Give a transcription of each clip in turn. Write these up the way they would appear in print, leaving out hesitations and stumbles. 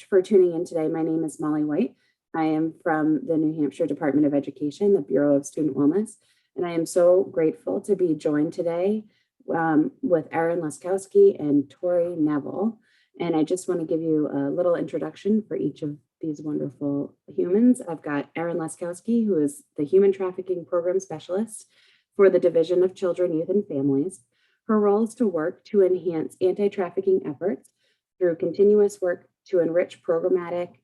for tuning in today. My name is Molly White. I am from the New Hampshire Department of Education, the Bureau of Student Wellness, and I am so grateful to be joined today with Erin Laskowski and Tori Nevel. And I just want to give you a little introduction for each of these wonderful humans. I've got Erin Laskowski, who is the Human Trafficking Program Specialist for the Division of Children, Youth, and Families. Her role is to work to enhance anti-trafficking efforts through continuous work to enrich programmatic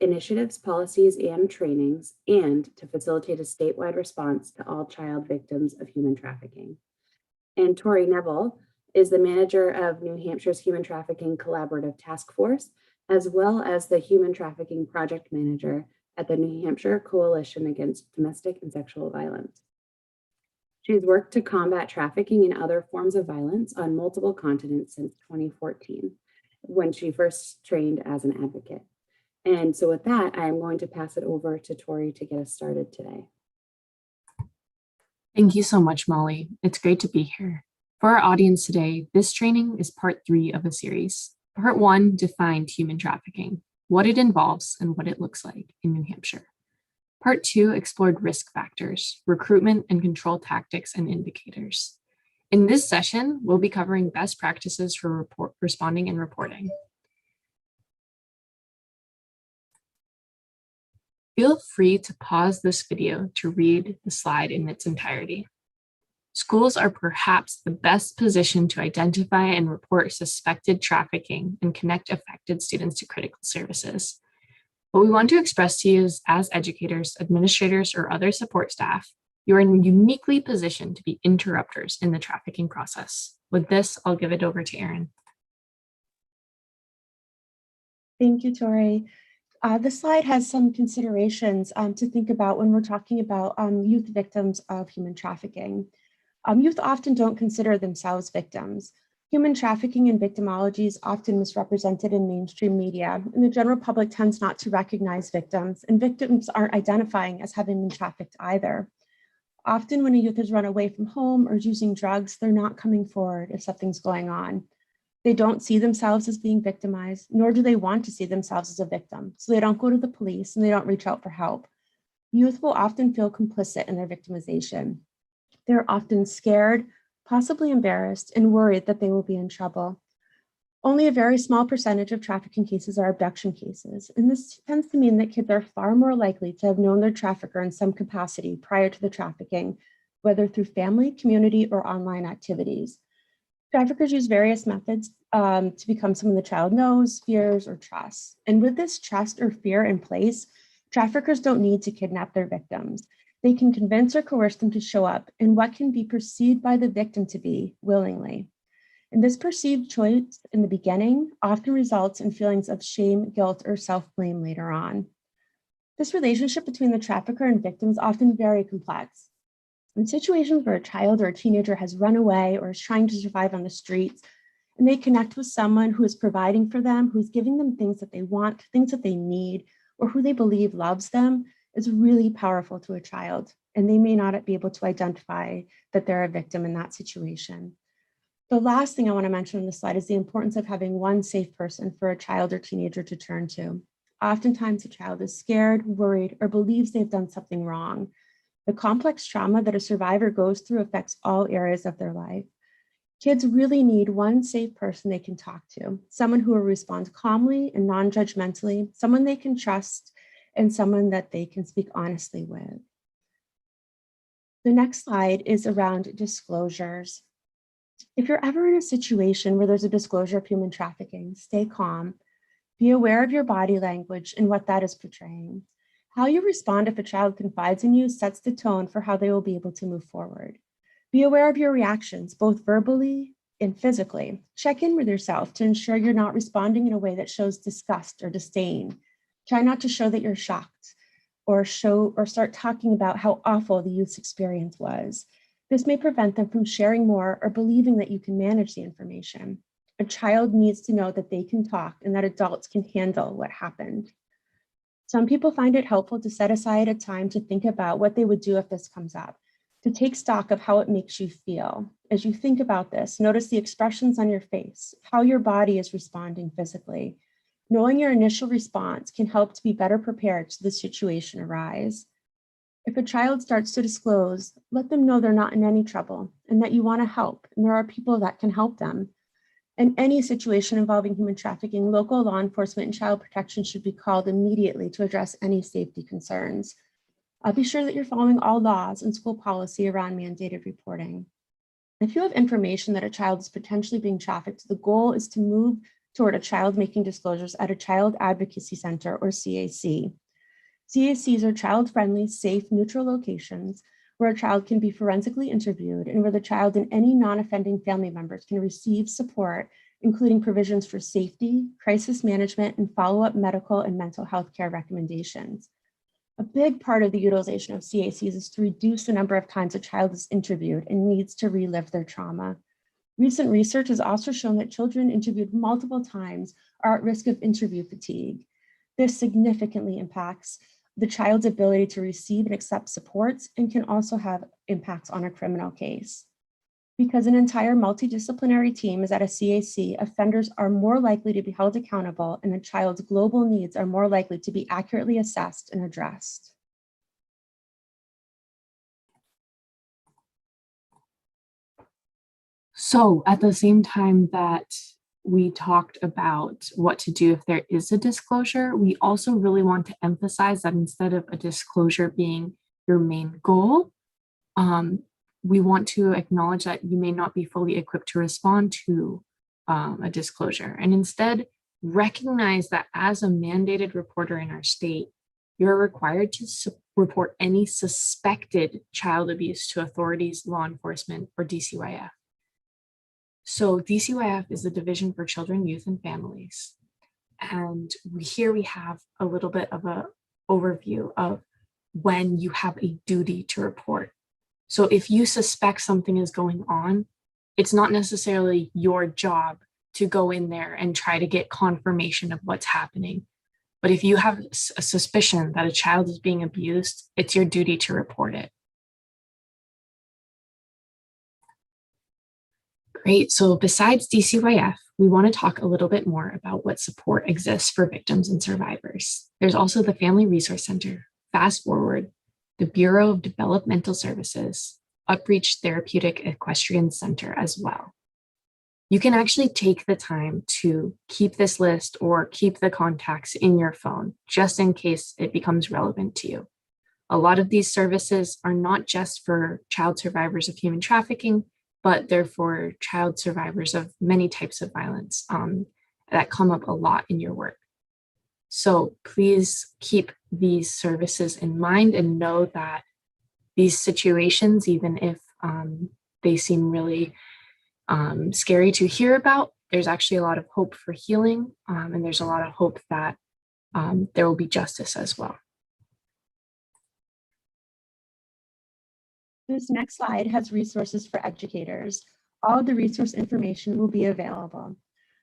initiatives, policies, and trainings, and to facilitate a statewide response to all child victims of human trafficking. And Tori Nevel is the manager of New Hampshire's Human Trafficking Collaborative Task Force, as well as the Human Trafficking Project Manager at the New Hampshire Coalition Against Domestic and Sexual Violence. She's worked to combat trafficking and other forms of violence on multiple continents since 2014, when she first trained as an advocate. And so with that, I'm going to pass it over to Tori to get us started today. Thank you so much, Molly. It's great to be here. For our audience today, this training is part 3 of a series. Part 1 defined human trafficking, what it involves and what it looks like in New Hampshire. Part 2 explored risk factors, recruitment and control tactics and indicators. In this session, we'll be covering best practices for responding and reporting. Feel free to pause this video to read the slide in its entirety. Schools are perhaps the best position to identify and report suspected trafficking and connect affected students to critical services. What we want to express to you is, as educators, administrators, or other support staff, you are uniquely positioned to be interrupters in the trafficking process. With this, I'll give it over to Erin. Thank you, Tori. This slide has some considerations to think about when we're talking about youth victims of human trafficking. Youth often don't consider themselves victims. Human trafficking and victimology is often misrepresented in mainstream media, and the general public tends not to recognize victims, and victims aren't identifying as having been trafficked either. Often when a youth has run away from home or is using drugs, they're not coming forward if something's going on. They don't see themselves as being victimized, nor do they want to see themselves as a victim, so they don't go to the police and they don't reach out for help. Youth will often feel complicit in their victimization. They're often scared, possibly embarrassed, and worried that they will be in trouble. Only a very small percentage of trafficking cases are abduction cases, and this tends to mean that kids are far more likely to have known their trafficker in some capacity prior to the trafficking, whether through family, community, or online activities. Traffickers use various methods to become someone the child knows, fears, or trusts. And with this trust or fear in place, traffickers don't need to kidnap their victims. They can convince or coerce them to show up in what can be perceived by the victim to be willingly. And this perceived choice in the beginning often results in feelings of shame, guilt, or self-blame later on. This relationship between the trafficker and victim is often very complex. In situations where a child or a teenager has run away or is trying to survive on the streets, and they connect with someone who is providing for them, who's giving them things that they want, things that they need, or who they believe loves them, is really powerful to a child, and they may not be able to identify that they're a victim in that situation. The last thing I want to mention on this slide is the importance of having one safe person for a child or teenager to turn to. Oftentimes, a child is scared, worried, or believes they've done something wrong. The complex trauma that a survivor goes through affects all areas of their life. Kids really need one safe person they can talk to, someone who will respond calmly and non-judgmentally, someone they can trust, and someone that they can speak honestly with. The next slide is around disclosures. If you're ever in a situation where there's a disclosure of human trafficking, stay calm. Be aware of your body language and what that is portraying. How you respond if a child confides in you sets the tone for how they will be able to move forward. Be aware of your reactions, both verbally and physically. Check in with yourself to ensure you're not responding in a way that shows disgust or disdain. Try not to show that you're shocked or start talking about how awful the youth's experience was. This may prevent them from sharing more or believing that you can manage the information. A child needs to know that they can talk and that adults can handle what happened. Some people find it helpful to set aside a time to think about what they would do if this comes up, to take stock of how it makes you feel. As you think about this, notice the expressions on your face, how your body is responding physically. Knowing your initial response can help to be better prepared should the situation arise. If a child starts to disclose, let them know they're not in any trouble and that you want to help, and there are people that can help them. In any situation involving human trafficking, local law enforcement and child protection should be called immediately to address any safety concerns. Be sure that you're following all laws and school policy around mandated reporting. If you have information that a child is potentially being trafficked, the goal is to move toward a child making disclosures at a child advocacy center or CAC. CACs are child-friendly, safe, neutral locations where a child can be forensically interviewed and where the child and any non-offending family members can receive support, including provisions for safety, crisis management, and follow-up medical and mental health care recommendations. A big part of the utilization of CACs is to reduce the number of times a child is interviewed and needs to relive their trauma. Recent research has also shown that children interviewed multiple times are at risk of interview fatigue. This significantly impacts the child's ability to receive and accept supports and can also have impacts on a criminal case. Because an entire multidisciplinary team is at a CAC, offenders are more likely to be held accountable and the child's global needs are more likely to be accurately assessed and addressed. So at the same time that we talked about what to do if there is a disclosure, we also really want to emphasize that instead of a disclosure being your main goal, we want to acknowledge that you may not be fully equipped to respond to a disclosure, and instead recognize that as a mandated reporter in our state, you're required to report any suspected child abuse to authorities, law enforcement, or DCYF. So DCYF is the Division for Children, Youth, and Families. And here we have a little bit of an overview of when you have a duty to report. So if you suspect something is going on, it's not necessarily your job to go in there and try to get confirmation of what's happening. But if you have a suspicion that a child is being abused, it's your duty to report it. Great. So besides DCYF, we want to talk a little bit more about what support exists for victims and survivors. There's also the Family Resource Center, Fast Forward, the Bureau of Developmental Services, Upreach Therapeutic Equestrian Center as well. You can actually take the time to keep this list or keep the contacts in your phone, just in case it becomes relevant to you. A lot of these services are not just for child survivors of human trafficking, but they're for child survivors of many types of violence that come up a lot in your work. So please keep these services in mind and know that these situations, even if they seem really scary to hear about, there's actually a lot of hope for healing, and there's a lot of hope that there will be justice as well. This next slide has resources for educators. All of the resource information will be available.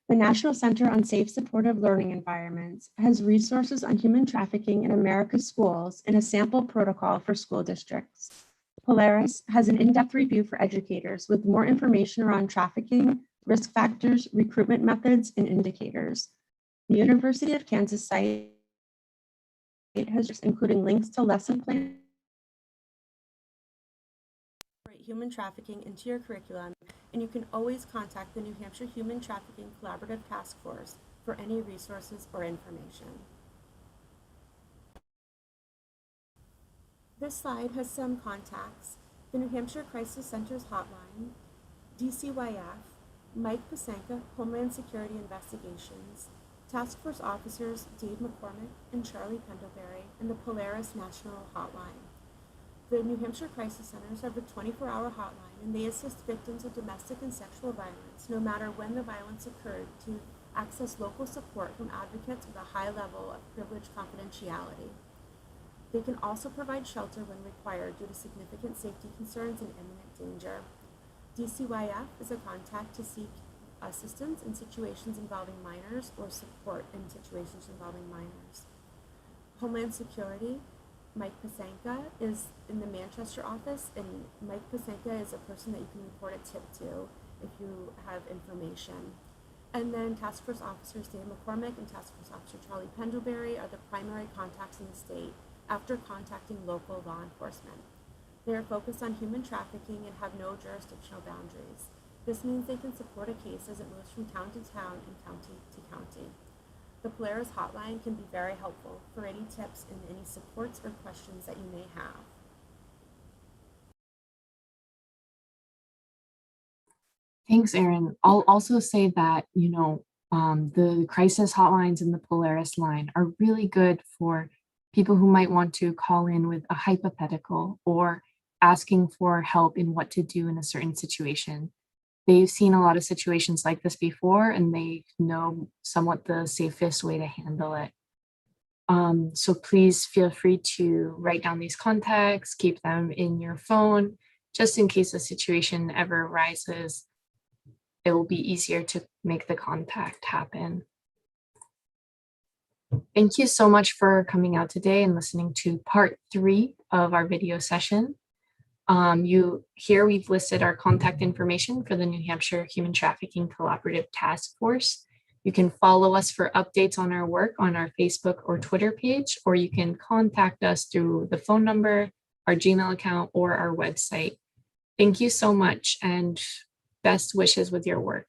The National Center on Safe, Supportive Learning Environments has resources on human trafficking in America's schools and a sample protocol for school districts. Polaris has an in-depth review for educators with more information around trafficking, risk factors, recruitment methods, and indicators. The University of Kansas site has including links to lesson plans, human trafficking into your curriculum, and you can always contact the New Hampshire Human Trafficking Collaborative Task Force for any resources or information. This slide has some contacts: the New Hampshire Crisis Center's hotline, DCYF, Mike Pasanka, Homeland Security Investigations, Task Force officers Dave McCormick and Charlie Pendlebury, and the Polaris National Hotline. The New Hampshire Crisis Centers have a 24-hour hotline, and they assist victims of domestic and sexual violence, no matter when the violence occurred, to access local support from advocates with a high level of privileged confidentiality. They can also provide shelter when required due to significant safety concerns and imminent danger. DCYF is a contact to seek assistance in situations involving minors or support in situations involving minors. Homeland Security, Mike Pasanka is in the Manchester office, and Mike Pasanka is a person that you can report a tip to if you have information. And then Task Force Officer Sam McCormick and Task Force Officer Charlie Pendlebury are the primary contacts in the state after contacting local law enforcement. They are focused on human trafficking and have no jurisdictional boundaries. This means they can support a case as it moves from town to town and county to county. The Polaris hotline can be very helpful for any tips and any supports or questions that you may have. Thanks, Erin. I'll also say that, the crisis hotlines and the Polaris line are really good for people who might want to call in with a hypothetical or asking for help in what to do in a certain situation. They've seen a lot of situations like this before, and they know somewhat the safest way to handle it. So please feel free to write down these contacts, keep them in your phone, just in case a situation ever arises. It will be easier to make the contact happen. Thank you so much for coming out today and listening to part 3 of our video session. Here we've listed our contact information for the New Hampshire Human Trafficking Collaborative Task Force. You can follow us for updates on our work on our Facebook or Twitter page, or you can contact us through the phone number, our Gmail account, or our website. Thank you so much, and best wishes with your work.